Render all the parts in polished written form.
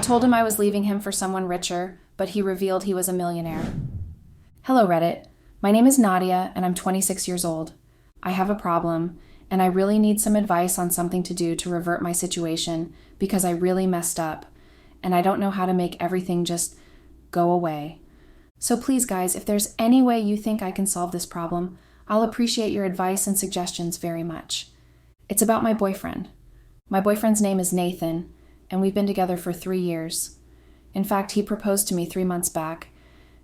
told him I was leaving him for someone richer, but he revealed he was a millionaire. Hello, Reddit. My name is Nadia, and I'm 26 years old. I have a problem, and I really need some advice on something to do to revert my situation because I really messed up, and I don't know how to make everything just go away. So please, guys, if there's any way you think I can solve this problem, I'll appreciate your advice and suggestions very much. It's about my boyfriend. My boyfriend's name is Nathan, and we've been together for 3 years. In fact, he proposed to me 3 months back,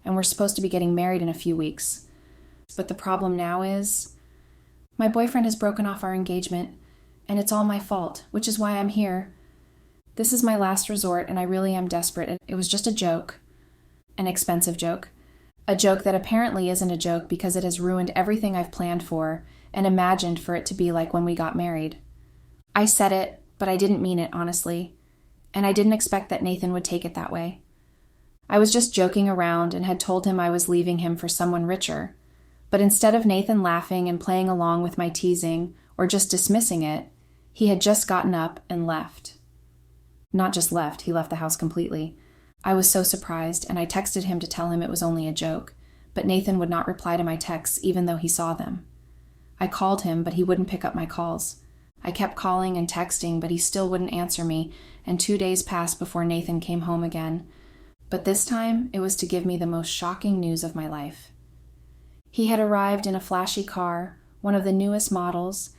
and we're supposed to be getting married in a few weeks. But the problem now is, my boyfriend has broken off our engagement, and it's all my fault, which is why I'm here. This is my last resort, and I really am desperate. It was just a joke. An expensive joke. A joke that apparently isn't a joke because it has ruined everything I've planned for and imagined for it to be like when we got married. I said it, but I didn't mean it, honestly. And I didn't expect that Nathan would take it that way. I was just joking around and had told him I was leaving him for someone richer. But instead of Nathan laughing and playing along with my teasing or just dismissing it, he had just gotten up and left. Not just left, he left the house completely. I was so surprised, and I texted him to tell him it was only a joke, but Nathan would not reply to my texts even though he saw them. I called him, but he wouldn't pick up my calls. I kept calling and texting, but he still wouldn't answer me, and 2 days passed before Nathan came home again. But this time, it was to give me the most shocking news of my life. He had arrived in a flashy car, one of the newest models,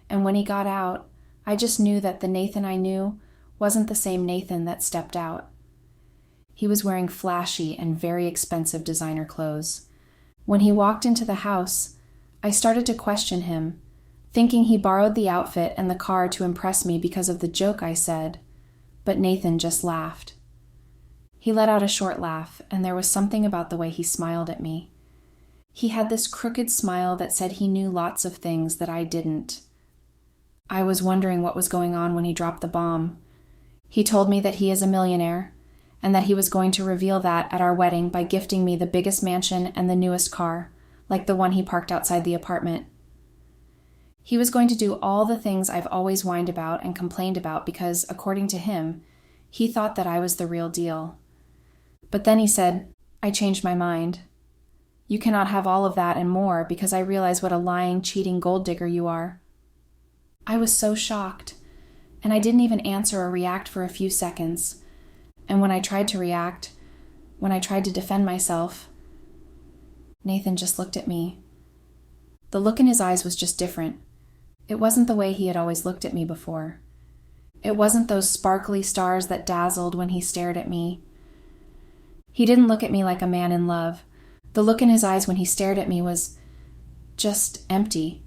and when he got out, I just knew that the Nathan I knew wasn't the same Nathan that stepped out. He was wearing flashy and very expensive designer clothes. When he walked into the house, I started to question him, thinking he borrowed the outfit and the car to impress me because of the joke I said, but Nathan just laughed. He let out a short laugh, and there was something about the way he smiled at me. He had this crooked smile that said he knew lots of things that I didn't. I was wondering what was going on when he dropped the bomb. He told me that he is a millionaire, and that he was going to reveal that at our wedding by gifting me the biggest mansion and the newest car, like the one he parked outside the apartment. He was going to do all the things I've always whined about and complained about because, according to him, he thought that I was the real deal. But then he said, "I changed my mind. You cannot have all of that and more because I realize what a lying, cheating gold digger you are." I was so shocked, and I didn't even answer or react for a few seconds. And when I tried to react, when I tried to defend myself, Nathan just looked at me. The look in his eyes was just different. It wasn't the way he had always looked at me before. It wasn't those sparkly stars that dazzled when he stared at me. He didn't look at me like a man in love. The look in his eyes when he stared at me was just empty.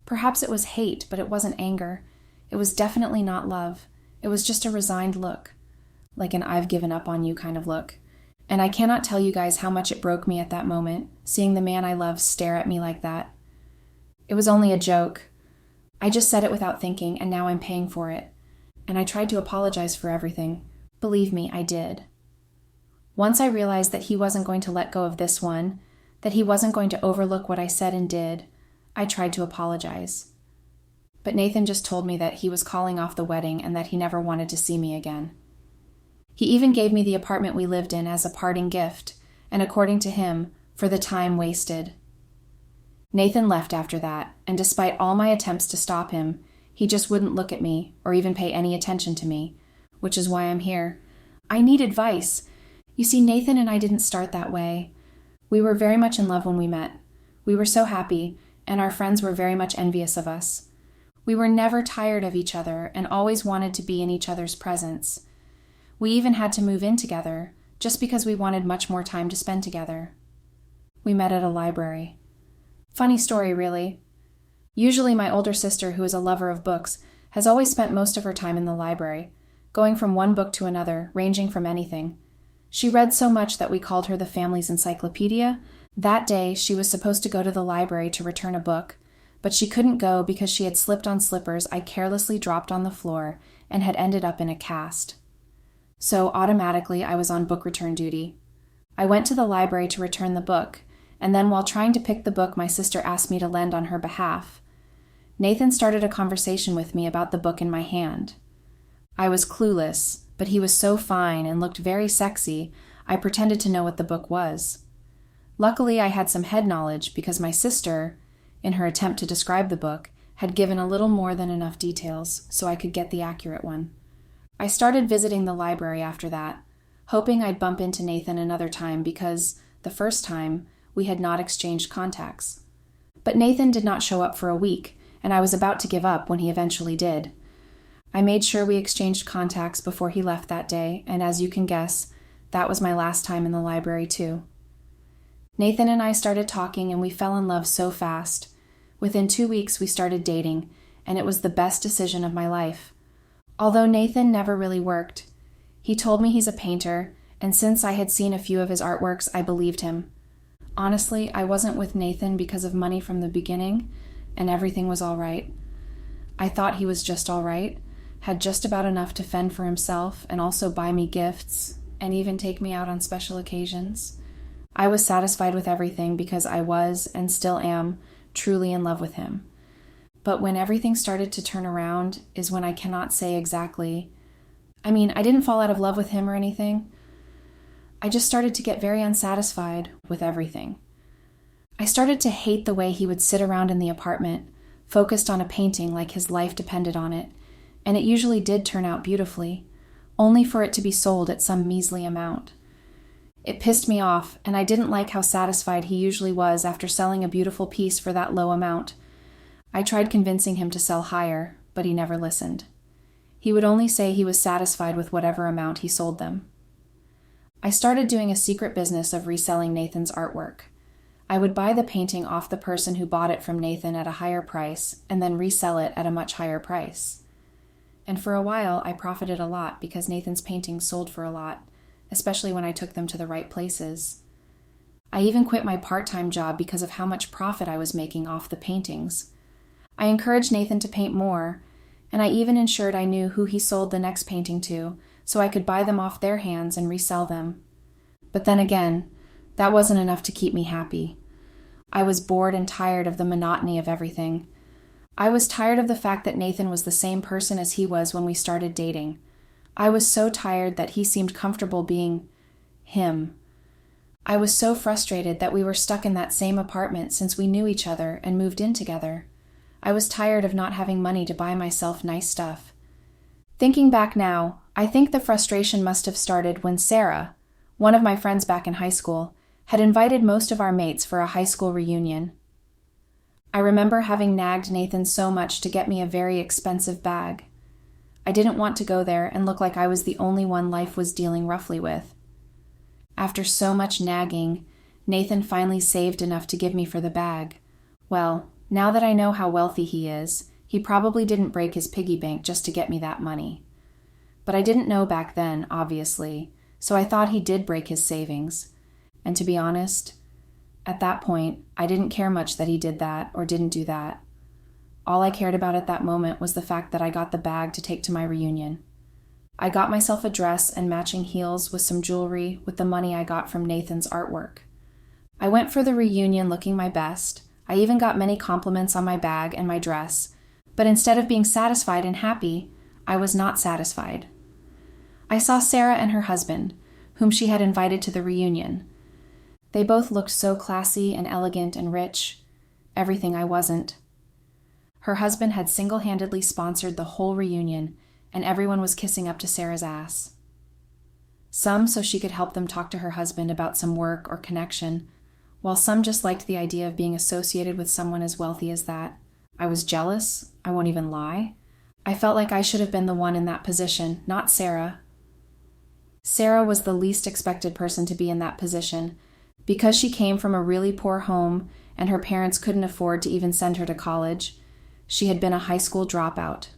Perhaps it was hate, but it wasn't anger. It was definitely not love. It was just a resigned look, like an "I've given up on you" kind of look. And I cannot tell you guys how much it broke me at that moment, seeing the man I love stare at me like that. It was only a joke. I just said it without thinking, and now I'm paying for it. And I tried to apologize for everything. Believe me, I did. Once I realized that he wasn't going to let go of this one, that he wasn't going to overlook what I said and did, I tried to apologize. But Nathan just told me that he was calling off the wedding and that he never wanted to see me again. He even gave me the apartment we lived in as a parting gift, and according to him, for the time wasted. Nathan left after that, and despite all my attempts to stop him, he just wouldn't look at me or even pay any attention to me, which is why I'm here. I need advice. You see, Nathan and I didn't start that way. We were very much in love when we met. We were so happy, and our friends were very much envious of us. We were never tired of each other and always wanted to be in each other's presence. We even had to move in together, just because we wanted much more time to spend together. We met at a library. Funny story, really. Usually my older sister, who is a lover of books, has always spent most of her time in the library, going from one book to another, ranging from anything. She read so much that we called her the family's encyclopedia. That day, she was supposed to go to the library to return a book, but she couldn't go because she had slipped on slippers I carelessly dropped on the floor and had ended up in a cast. So automatically, I was on book return duty. I went to the library to return the book, and then while trying to pick the book my sister asked me to lend on her behalf, Nathan started a conversation with me about the book in my hand. I was clueless, but he was so fine and looked very sexy, I pretended to know what the book was. Luckily, I had some head knowledge because my sister, in her attempt to describe the book, had given a little more than enough details so I could get the accurate one. I started visiting the library after that, hoping I'd bump into Nathan another time because, the first time, we had not exchanged contacts. But Nathan did not show up for a week, and I was about to give up when he eventually did. I made sure we exchanged contacts before he left that day, and as you can guess, that was my last time in the library too. Nathan and I started talking and we fell in love so fast. Within 2 weeks we started dating, and it was the best decision of my life. Although Nathan never really worked. He told me he's a painter, and since I had seen a few of his artworks, I believed him. Honestly, I wasn't with Nathan because of money from the beginning, and everything was all right. I thought he was just all right, had just about enough to fend for himself and also buy me gifts, and even take me out on special occasions. I was satisfied with everything because I was, and still am, truly in love with him. But when everything started to turn around is when I cannot say exactly. I didn't fall out of love with him or anything. I just started to get very unsatisfied with everything. I started to hate the way he would sit around in the apartment, focused on a painting like his life depended on it, and it usually did turn out beautifully, only for it to be sold at some measly amount. It pissed me off, and I didn't like how satisfied he usually was after selling a beautiful piece for that low amount. I tried convincing him to sell higher, but he never listened. He would only say he was satisfied with whatever amount he sold them. I started doing a secret business of reselling Nathan's artwork. I would buy the painting off the person who bought it from Nathan at a higher price and then resell it at a much higher price. And for a while, I profited a lot because Nathan's paintings sold for a lot, especially when I took them to the right places. I even quit my part-time job because of how much profit I was making off the paintings. I encouraged Nathan to paint more, and I even ensured I knew who he sold the next painting to so I could buy them off their hands and resell them. But then again, that wasn't enough to keep me happy. I was bored and tired of the monotony of everything. I was tired of the fact that Nathan was the same person as he was when we started dating. I was so tired that he seemed comfortable being him. I was so frustrated that we were stuck in that same apartment since we knew each other and moved in together. I was tired of not having money to buy myself nice stuff. Thinking back now, I think the frustration must have started when Sarah, one of my friends back in high school, had invited most of our mates for a high school reunion. I remember having nagged Nathan so much to get me a very expensive bag. I didn't want to go there and look like I was the only one life was dealing roughly with. After so much nagging, Nathan finally saved enough to give me for the bag. Well, now that I know how wealthy he is, he probably didn't break his piggy bank just to get me that money. But I didn't know back then, obviously, so I thought he did break his savings. And to be honest, at that point, I didn't care much that he did that or didn't do that. All I cared about at that moment was the fact that I got the bag to take to my reunion. I got myself a dress and matching heels with some jewelry with the money I got from Nathan's artwork. I went for the reunion looking my best. I even got many compliments on my bag and my dress, but instead of being satisfied and happy, I was not satisfied. I saw Sarah and her husband, whom she had invited to the reunion. They both looked so classy and elegant and rich, everything I wasn't. Her husband had single-handedly sponsored the whole reunion, and everyone was kissing up to Sarah's ass. Some so she could help them talk to her husband about some work or connection, while some just liked the idea of being associated with someone as wealthy as that. I was jealous, I won't even lie. I felt like I should have been the one in that position, not Sarah. Sarah was the least expected person to be in that position, because she came from a really poor home and her parents couldn't afford to even send her to college. She had been a high school dropout.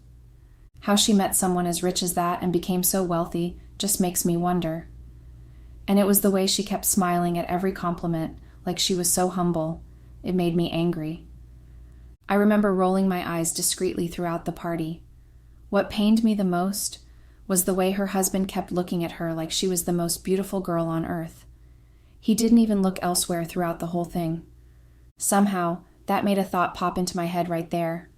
How she met someone as rich as that and became so wealthy just makes me wonder. And it was the way she kept smiling at every compliment, like she was so humble. It made me angry. I remember rolling my eyes discreetly throughout the party. What pained me the most was the way her husband kept looking at her like she was the most beautiful girl on earth. He didn't even look elsewhere throughout the whole thing. Somehow, that made a thought pop into my head right there.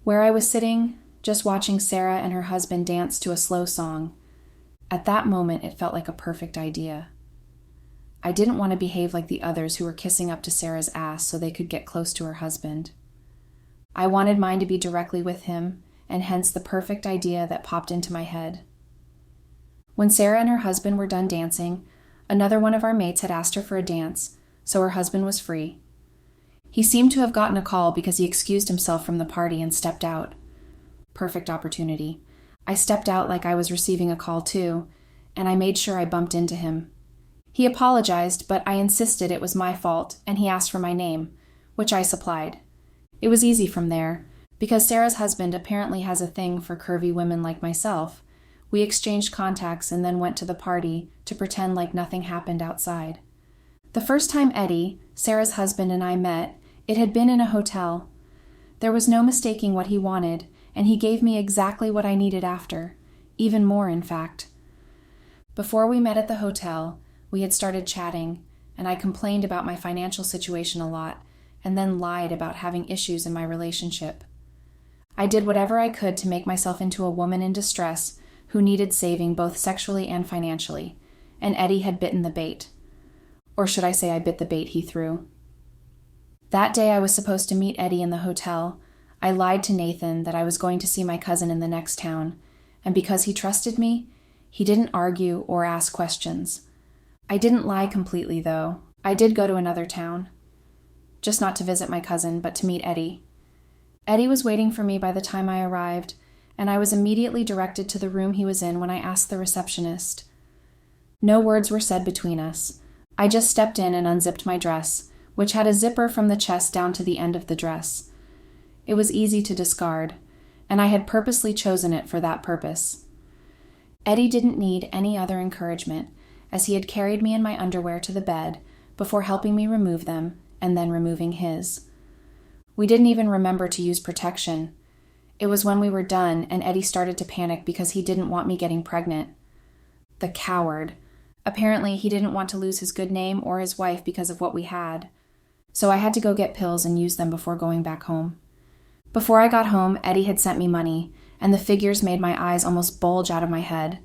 Where I was sitting, just watching Sarah and her husband dance to a slow song, At that moment, it felt like a perfect idea. I didn't want to behave like the others who were kissing up to Sarah's ass so they could get close to her husband. I wanted mine to be directly with him, and hence the perfect idea that popped into my head. When Sarah and her husband were done dancing, another one of our mates had asked her for a dance, so her husband was free. He seemed to have gotten a call because he excused himself from the party and stepped out. Perfect opportunity. I stepped out like I was receiving a call too, and I made sure I bumped into him. He apologized, but I insisted it was my fault, and he asked for my name, which I supplied. It was easy from there, because Sarah's husband apparently has a thing for curvy women like myself. We exchanged contacts and then went to the party to pretend like nothing happened outside. The first time Eddie, Sarah's husband, and I met, it had been in a hotel. There was no mistaking what he wanted, and he gave me exactly what I needed after, even more in fact. Before we met at the hotel, we had started chatting, and I complained about my financial situation a lot, and then lied about having issues in my relationship. I did whatever I could to make myself into a woman in distress who needed saving both sexually and financially, and Eddie had bitten the bait. Or should I say I bit the bait he threw. That day I was supposed to meet Eddie in the hotel. I lied to Nathan that I was going to see my cousin in the next town, and because he trusted me, he didn't argue or ask questions. I didn't lie completely, though. I did go to another town. Just not to visit my cousin, but to meet Eddie. Eddie was waiting for me by the time I arrived, and I was immediately directed to the room he was in when I asked the receptionist. No words were said between us. I just stepped in and unzipped my dress, which had a zipper from the chest down to the end of the dress. It was easy to discard, and I had purposely chosen it for that purpose. Eddie didn't need any other encouragement, as he had carried me in my underwear to the bed before helping me remove them and then removing his. We didn't even remember to use protection. It was when we were done and Eddie started to panic because he didn't want me getting pregnant. The coward. Apparently, he didn't want to lose his good name or his wife because of what we had. So I had to go get pills and use them before going back home. Before I got home, Eddie had sent me money, and the figures made my eyes almost bulge out of my head.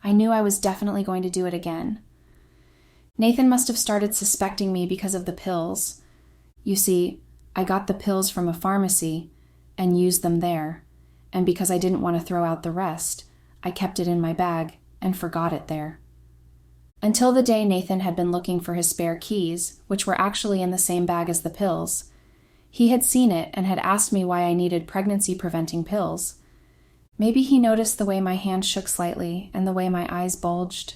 I knew I was definitely going to do it again. Nathan must have started suspecting me because of the pills. You see, I got the pills from a pharmacy and used them there, and because I didn't want to throw out the rest, I kept it in my bag and forgot it there. Until the day Nathan had been looking for his spare keys, which were actually in the same bag as the pills. He had seen it and had asked me why I needed pregnancy-preventing pills. Maybe he noticed the way my hand shook slightly and the way my eyes bulged.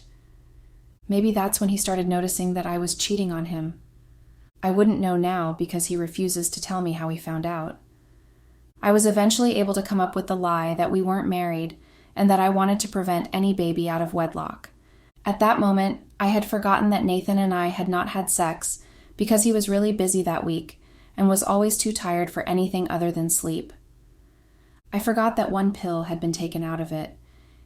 Maybe that's when he started noticing that I was cheating on him. I wouldn't know now because he refuses to tell me how he found out. I was eventually able to come up with the lie that we weren't married and that I wanted to prevent any baby out of wedlock. At that moment, I had forgotten that Nathan and I had not had sex because he was really busy that week and was always too tired for anything other than sleep. I forgot that one pill had been taken out of it,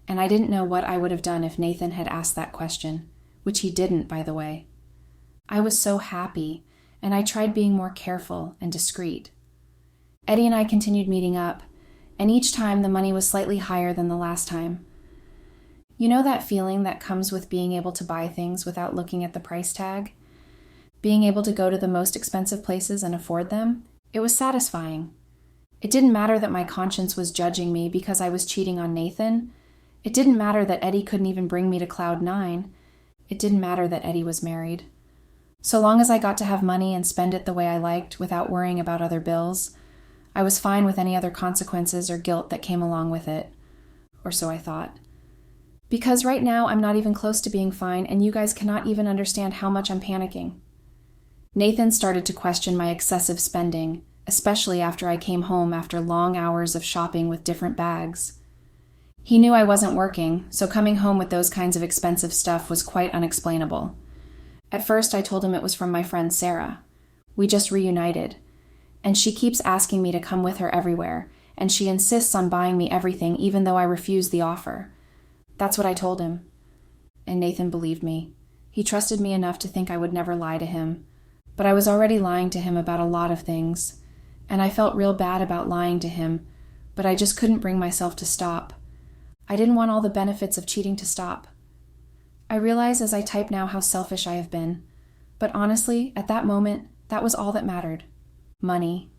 and I didn't know what I would have done if Nathan had asked that question, which he didn't, by the way. I was so happy, and I tried being more careful and discreet. Eddie and I continued meeting up, and each time the money was slightly higher than the last time. You know that feeling that comes with being able to buy things without looking at the price tag? Being able to go to the most expensive places and afford them? It was satisfying. It didn't matter that my conscience was judging me because I was cheating on Nathan. It didn't matter that Eddie couldn't even bring me to Cloud 9. It didn't matter that Eddie was married. So long as I got to have money and spend it the way I liked without worrying about other bills, I was fine with any other consequences or guilt that came along with it. Or so I thought. Because right now I'm not even close to being fine, and you guys cannot even understand how much I'm panicking. Nathan started to question my excessive spending, especially after I came home after long hours of shopping with different bags. He knew I wasn't working, so coming home with those kinds of expensive stuff was quite unexplainable. At first, I told him it was from my friend Sarah. We just reunited, and she keeps asking me to come with her everywhere, and she insists on buying me everything even though I refuse the offer. That's what I told him. And Nathan believed me. He trusted me enough to think I would never lie to him, but I was already lying to him about a lot of things. And I felt real bad about lying to him, but I just couldn't bring myself to stop. I didn't want all the benefits of cheating to stop. I realize as I type now how selfish I have been. But honestly, at that moment, that was all that mattered. Money.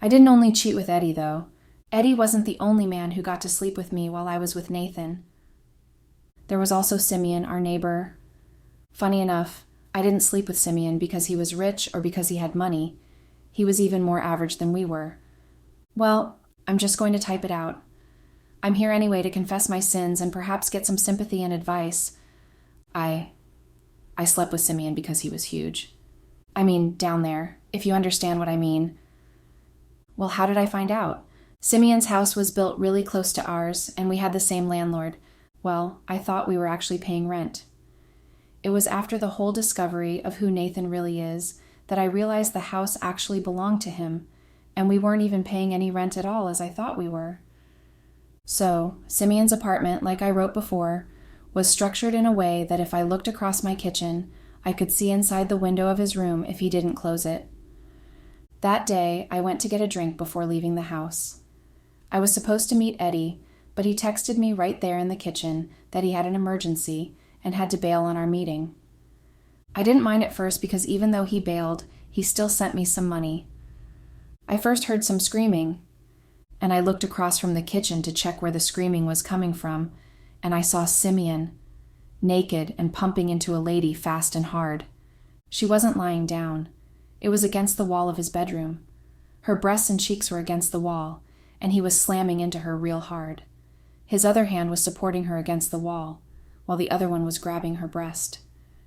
I didn't only cheat with Eddie, though. Eddie wasn't the only man who got to sleep with me while I was with Nathan. There was also Simeon, our neighbor. Funny enough, I didn't sleep with Simeon because he was rich or because he had money. He was even more average than we were. Well, I'm just going to type it out. I'm here anyway to confess my sins and perhaps get some sympathy and advice. I slept with Simeon because he was huge. I mean, down there, if you understand what I mean. Well, how did I find out? Simeon's house was built really close to ours, and we had the same landlord. Well, I thought we were actually paying rent. It was after the whole discovery of who Nathan really is that I realized the house actually belonged to him, and we weren't even paying any rent at all as I thought we were. So, Simeon's apartment, like I wrote before, was structured in a way that if I looked across my kitchen, I could see inside the window of his room if he didn't close it. That day, I went to get a drink before leaving the house. I was supposed to meet Eddie, but he texted me right there in the kitchen that he had an emergency and had to bail on our meeting. I didn't mind at first because even though he bailed, he still sent me some money. I first heard some screaming, and I looked across from the kitchen to check where the screaming was coming from, and I saw Simeon, naked and pumping into a lady fast and hard. She wasn't lying down. It was against the wall of his bedroom. Her breasts and cheeks were against the wall, and he was slamming into her real hard. His other hand was supporting her against the wall, while the other one was grabbing her breast.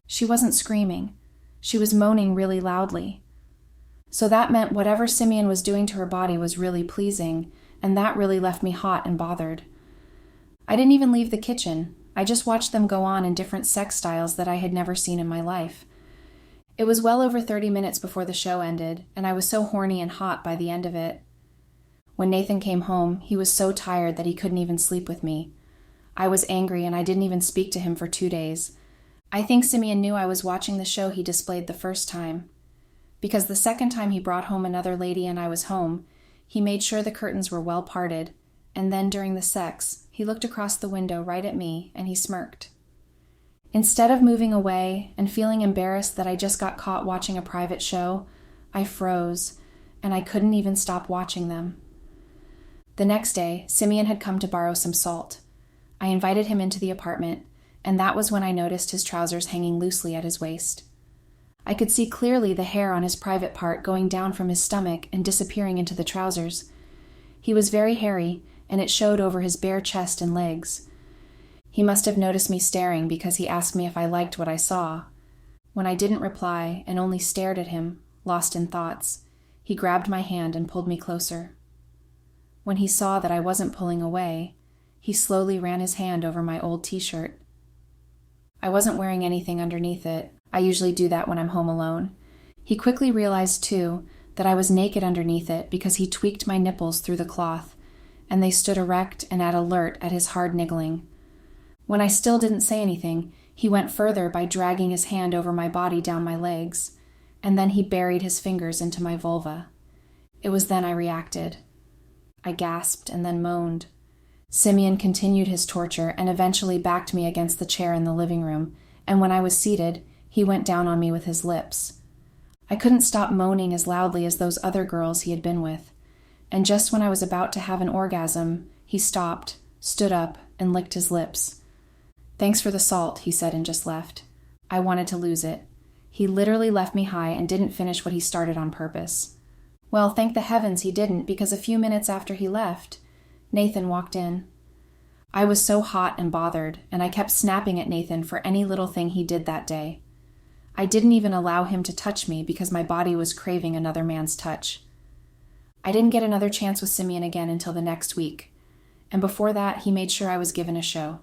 She wasn't screaming. She was moaning really loudly. So that meant whatever Simeon was doing to her body was really pleasing, and that really left me hot and bothered. I didn't even leave the kitchen. I just watched them go on in different sex styles that I had never seen in my life. It was well over 30 minutes before the show ended, and I was so horny and hot by the end of it. When Nathan came home, he was so tired that he couldn't even sleep with me. I was angry and I didn't even speak to him for 2 days. I think Simeon knew I was watching the show he displayed the first time. Because the second time he brought home another lady and I was home, he made sure the curtains were well parted, and then during the sex, he looked across the window right at me and he smirked. Instead of moving away and feeling embarrassed that I just got caught watching a private show, I froze, and I couldn't even stop watching them. The next day, Simeon had come to borrow some salt. I invited him into the apartment, and that was when I noticed his trousers hanging loosely at his waist. I could see clearly the hair on his private part going down from his stomach and disappearing into the trousers. He was very hairy, and it showed over his bare chest and legs. He must have noticed me staring because he asked me if I liked what I saw. When I didn't reply and only stared at him, lost in thoughts, he grabbed my hand and pulled me closer. When he saw that I wasn't pulling away, he slowly ran his hand over my old t-shirt. I wasn't wearing anything underneath it. I usually do that when I'm home alone. He quickly realized, too, that I was naked underneath it because he tweaked my nipples through the cloth, and they stood erect and at alert at his hard niggling. When I still didn't say anything, he went further by dragging his hand over my body down my legs, and then he buried his fingers into my vulva. It was then I reacted. I gasped and then moaned. Simeon continued his torture and eventually backed me against the chair in the living room, and when I was seated, he went down on me with his lips. I couldn't stop moaning as loudly as those other girls he had been with, and just when I was about to have an orgasm, he stopped, stood up, and licked his lips. "Thanks for the salt," he said and just left. I wanted to lose it. He literally left me high and didn't finish what he started on purpose. Well, thank the heavens he didn't, because a few minutes after he left, Nathan walked in. I was so hot and bothered, and I kept snapping at Nathan for any little thing he did that day. I didn't even allow him to touch me because my body was craving another man's touch. I didn't get another chance with Simeon again until the next week, and before that he made sure I was given a show.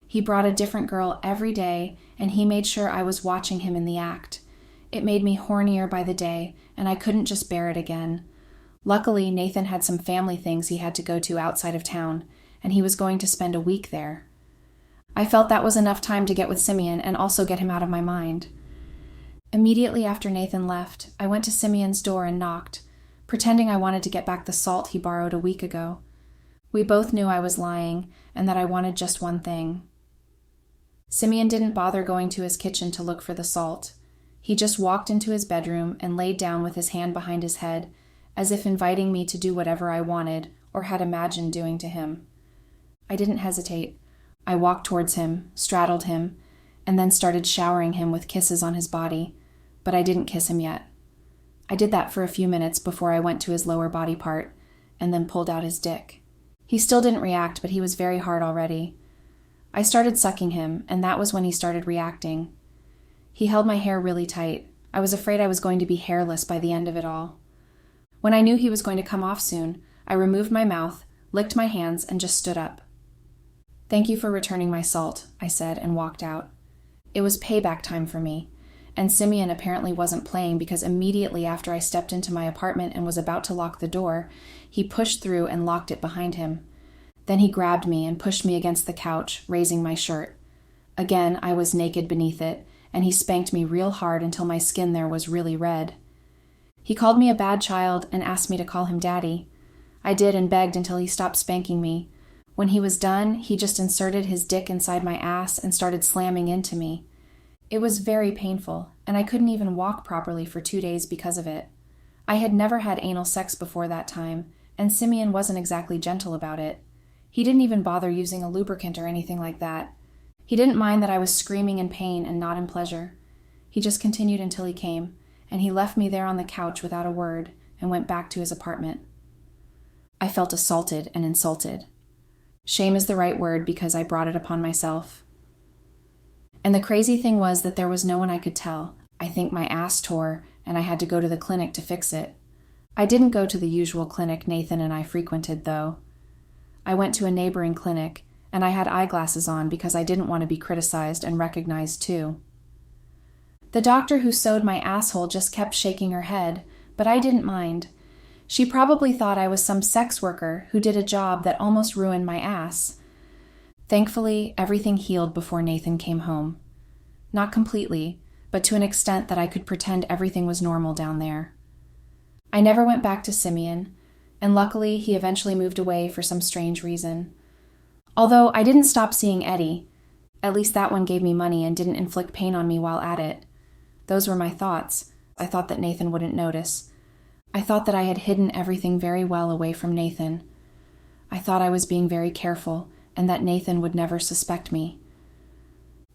He brought a different girl every day, and he made sure I was watching him in the act. It made me hornier by the day, and I couldn't just bear it again. Luckily, Nathan had some family things he had to go to outside of town, and he was going to spend a week there. I felt that was enough time to get with Simeon and also get him out of my mind. Immediately after Nathan left, I went to Simeon's door and knocked, pretending I wanted to get back the salt he borrowed a week ago. We both knew I was lying and that I wanted just one thing. Simeon didn't bother going to his kitchen to look for the salt. He just walked into his bedroom and laid down with his hand behind his head, as if inviting me to do whatever I wanted or had imagined doing to him. I didn't hesitate. I walked towards him, straddled him, and then started showering him with kisses on his body, but I didn't kiss him yet. I did that for a few minutes before I went to his lower body part, and then pulled out his dick. He still didn't react, but he was very hard already. I started sucking him, and that was when he started reacting. He held my hair really tight. I was afraid I was going to be hairless by the end of it all. When I knew he was going to come off soon, I removed my mouth, licked my hands, and just stood up. "Thank you for returning my salt," I said, and walked out. It was payback time for me, and Simeon apparently wasn't playing because immediately after I stepped into my apartment and was about to lock the door, he pushed through and locked it behind him. Then he grabbed me and pushed me against the couch, raising my shirt. Again, I was naked beneath it, and he spanked me real hard until my skin there was really red. He called me a bad child and asked me to call him Daddy. I did and begged until he stopped spanking me. When he was done, he just inserted his dick inside my ass and started slamming into me. It was very painful, and I couldn't even walk properly for 2 days because of it. I had never had anal sex before that time, and Simeon wasn't exactly gentle about it. He didn't even bother using a lubricant or anything like that. He didn't mind that I was screaming in pain and not in pleasure. He just continued until he came, and he left me there on the couch without a word and went back to his apartment. I felt assaulted and insulted. Shame is the right word because I brought it upon myself. And the crazy thing was that there was no one I could tell. I think my ass tore, and I had to go to the clinic to fix it. I didn't go to the usual clinic Nathan and I frequented, though. I went to a neighboring clinic, and I had eyeglasses on because I didn't want to be criticized and recognized too. The doctor who sewed my asshole just kept shaking her head, but I didn't mind. She probably thought I was some sex worker who did a job that almost ruined my ass. Thankfully, everything healed before Nathan came home. Not completely, but to an extent that I could pretend everything was normal down there. I never went back to Simeon, and luckily he eventually moved away for some strange reason. Although I didn't stop seeing Eddie. At least that one gave me money and didn't inflict pain on me while at it. Those were my thoughts. I thought that Nathan wouldn't notice. I thought that I had hidden everything very well away from Nathan. I thought I was being very careful and that Nathan would never suspect me.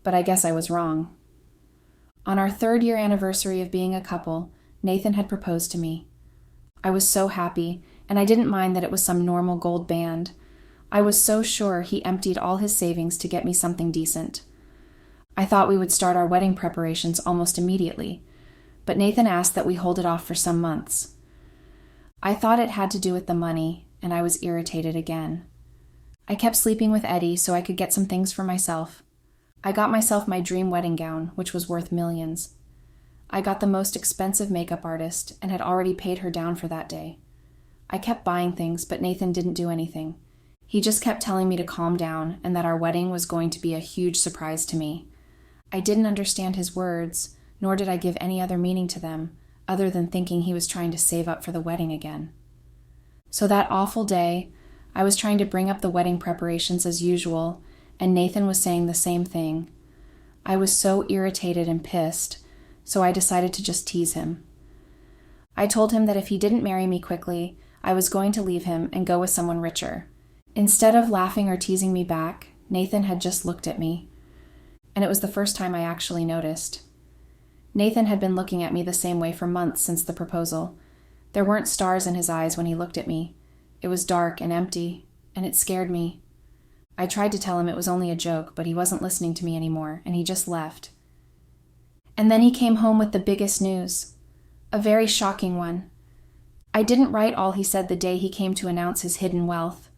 But I guess I was wrong. On our 3rd-year anniversary of being a couple, Nathan had proposed to me. I was so happy, and I didn't mind that it was some normal gold band. I was so sure he emptied all his savings to get me something decent. I thought we would start our wedding preparations almost immediately, but Nathan asked that we hold it off for some months. I thought it had to do with the money, and I was irritated again. I kept sleeping with Eddie so I could get some things for myself. I got myself my dream wedding gown, which was worth millions. I got the most expensive makeup artist and had already paid her down for that day. I kept buying things, but Nathan didn't do anything. He just kept telling me to calm down and that our wedding was going to be a huge surprise to me. I didn't understand his words, nor did I give any other meaning to them, other than thinking he was trying to save up for the wedding again. So that awful day, I was trying to bring up the wedding preparations as usual, and Nathan was saying the same thing. I was so irritated and pissed, so I decided to just tease him. I told him that if he didn't marry me quickly, I was going to leave him and go with someone richer. Instead of laughing or teasing me back, Nathan had just looked at me. And it was the first time I actually noticed. Nathan had been looking at me the same way for months since the proposal. There weren't stars in his eyes when he looked at me. It was dark and empty, and it scared me. I tried to tell him it was only a joke, but he wasn't listening to me anymore, and he just left. And then he came home with the biggest news. A very shocking one. I didn't write all he said the day he came to announce his hidden wealth.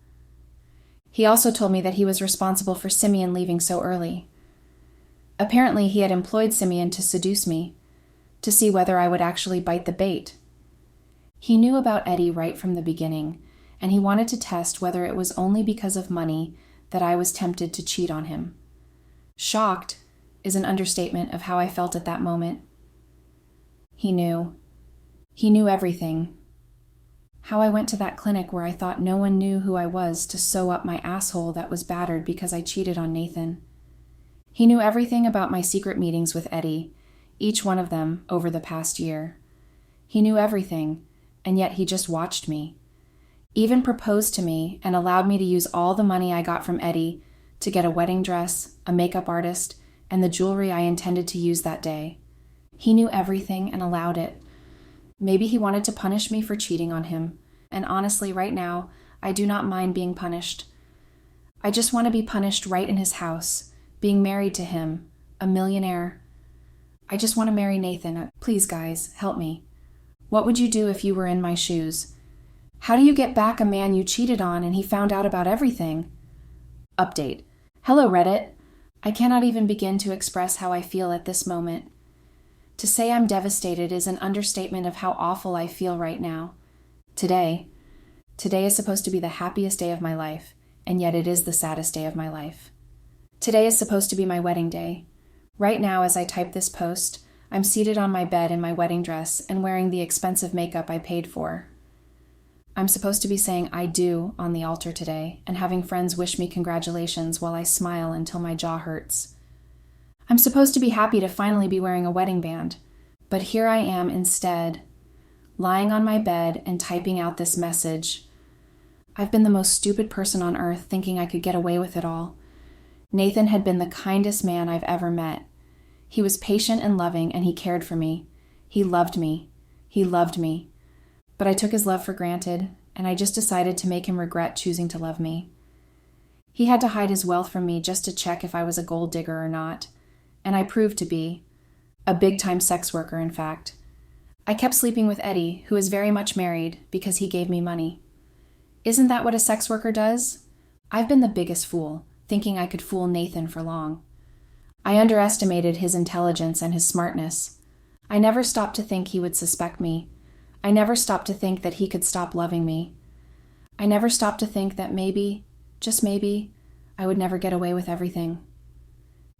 He also told me that he was responsible for Simeon leaving so early. Apparently, he had employed Simeon to seduce me, to see whether I would actually bite the bait. He knew about Eddie right from the beginning, and he wanted to test whether it was only because of money that I was tempted to cheat on him. Shocked is an understatement of how I felt at that moment. He knew. He knew everything. How I went to that clinic where I thought no one knew who I was to sew up my asshole that was battered because I cheated on Nathan. He knew everything about my secret meetings with Eddie, each one of them over the past year. He knew everything, and yet he just watched me. Even proposed to me and allowed me to use all the money I got from Eddie to get a wedding dress, a makeup artist, and the jewelry I intended to use that day. He knew everything and allowed it. Maybe he wanted to punish me for cheating on him, and honestly, right now, I do not mind being punished. I just want to be punished right in his house, being married to him, a millionaire. I just want to marry Nathan. Please, guys, help me. What would you do if you were in my shoes? How do you get back a man you cheated on and he found out about everything? Update. Hello, Reddit. I cannot even begin to express how I feel at this moment. To say I'm devastated is an understatement of how awful I feel right now. Today is supposed to be the happiest day of my life, and yet it is the saddest day of my life. Today is supposed to be my wedding day. Right now, as I type this post, I'm seated on my bed in my wedding dress and wearing the expensive makeup I paid for. I'm supposed to be saying I do on the altar today and having friends wish me congratulations while I smile until my jaw hurts. I'm supposed to be happy to finally be wearing a wedding band, but here I am instead, lying on my bed and typing out this message. I've been the most stupid person on earth thinking I could get away with it all. Nathan had been the kindest man I've ever met. He was patient and loving, and he cared for me. He loved me. He loved me. But I took his love for granted, and I just decided to make him regret choosing to love me. He had to hide his wealth from me just to check if I was a gold digger or not. And I proved to be. A big-time sex worker, in fact. I kept sleeping with Eddie, who is very much married, because he gave me money. Isn't that what a sex worker does? I've been the biggest fool, thinking I could fool Nathan for long. I underestimated his intelligence and his smartness. I never stopped to think he would suspect me. I never stopped to think that he could stop loving me. I never stopped to think that maybe, just maybe, I would never get away with everything.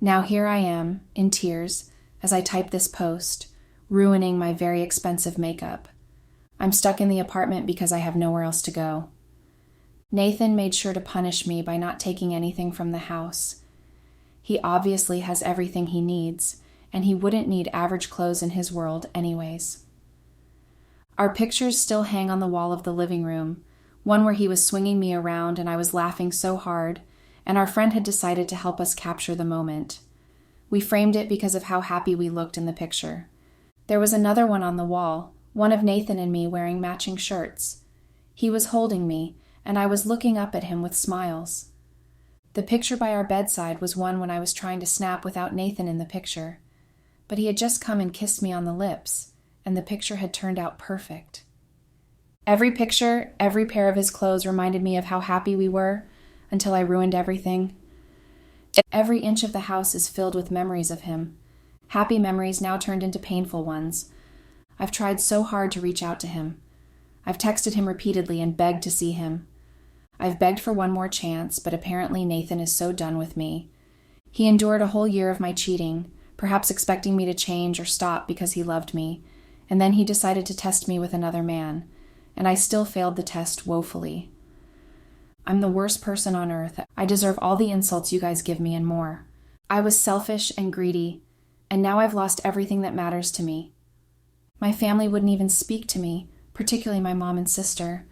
Now here I am, in tears, as I type this post, ruining my very expensive makeup. I'm stuck in the apartment because I have nowhere else to go. Nathan made sure to punish me by not taking anything from the house. He obviously has everything he needs, and he wouldn't need average clothes in his world anyways. Our pictures still hang on the wall of the living room, one where he was swinging me around and I was laughing so hard, and our friend had decided to help us capture the moment. We framed it because of how happy we looked in the picture. There was another one on the wall, one of Nathan and me wearing matching shirts. He was holding me, and I was looking up at him with smiles. The picture by our bedside was one when I was trying to snap without Nathan in the picture, but he had just come and kissed me on the lips, and the picture had turned out perfect. Every picture, every pair of his clothes reminded me of how happy we were, until I ruined everything. Every inch of the house is filled with memories of him. Happy memories now turned into painful ones. I've tried so hard to reach out to him. I've texted him repeatedly and begged to see him. I've begged for one more chance, but apparently Nathan is so done with me. He endured a whole year of my cheating, perhaps expecting me to change or stop because he loved me, and then he decided to test me with another man, and I still failed the test woefully. I'm the worst person on earth. I deserve all the insults you guys give me and more. I was selfish and greedy, and now I've lost everything that matters to me. My family wouldn't even speak to me, particularly my mom and sister.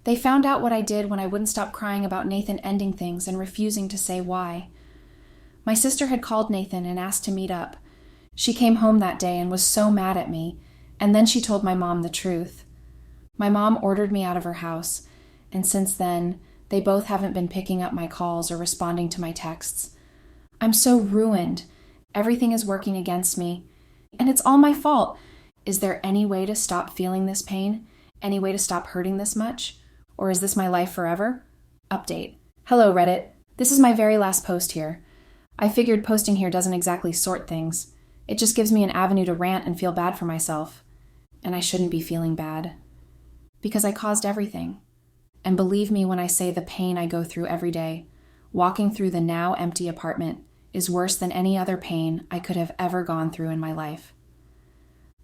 They found out what I did when I wouldn't stop crying about Nathan ending things and refusing to say why. My sister had called Nathan and asked to meet up. She came home that day and was so mad at me, and then she told my mom the truth. My mom ordered me out of her house, and since then, they both haven't been picking up my calls or responding to my texts. I'm so ruined. Everything is working against me, and it's all my fault. Is there any way to stop feeling this pain? Any way to stop hurting this much? Or is this my life forever? Update. Hello, Reddit. This is my very last post here. I figured posting here doesn't exactly sort things. It just gives me an avenue to rant and feel bad for myself. And I shouldn't be feeling bad. Because I caused everything. And believe me when I say the pain I go through every day, walking through the now empty apartment, is worse than any other pain I could have ever gone through in my life.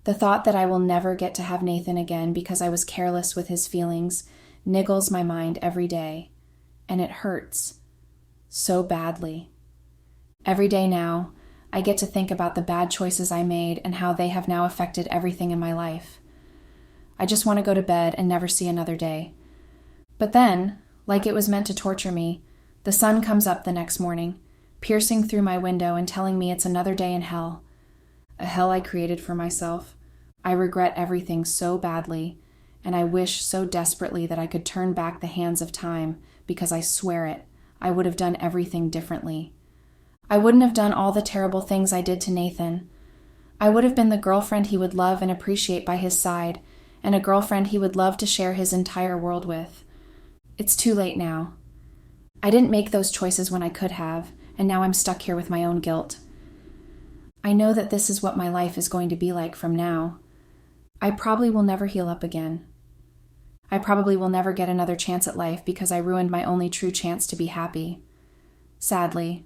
The thought that I will never get to have Nathan again because I was careless with his feelings niggles my mind every day, and it hurts so badly. Every day now, I get to think about the bad choices I made and how they have now affected everything in my life. I just want to go to bed and never see another day. But then, like it was meant to torture me, the sun comes up the next morning, piercing through my window and telling me it's another day in hell. A hell I created for myself. I regret everything so badly, and I wish so desperately that I could turn back the hands of time, because I swear it, I would have done everything differently. I wouldn't have done all the terrible things I did to Nathan. I would have been the girlfriend he would love and appreciate by his side, and a girlfriend he would love to share his entire world with. It's too late now. I didn't make those choices when I could have, and now I'm stuck here with my own guilt. I know that this is what my life is going to be like from now. I probably will never heal up again. I probably will never get another chance at life because I ruined my only true chance to be happy. Sadly.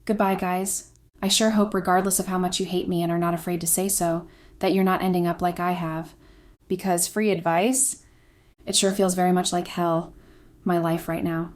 Goodbye, guys. I sure hope, regardless of how much you hate me and are not afraid to say so, that you're not ending up like I have. Because free advice? It sure feels very much like hell, my life right now.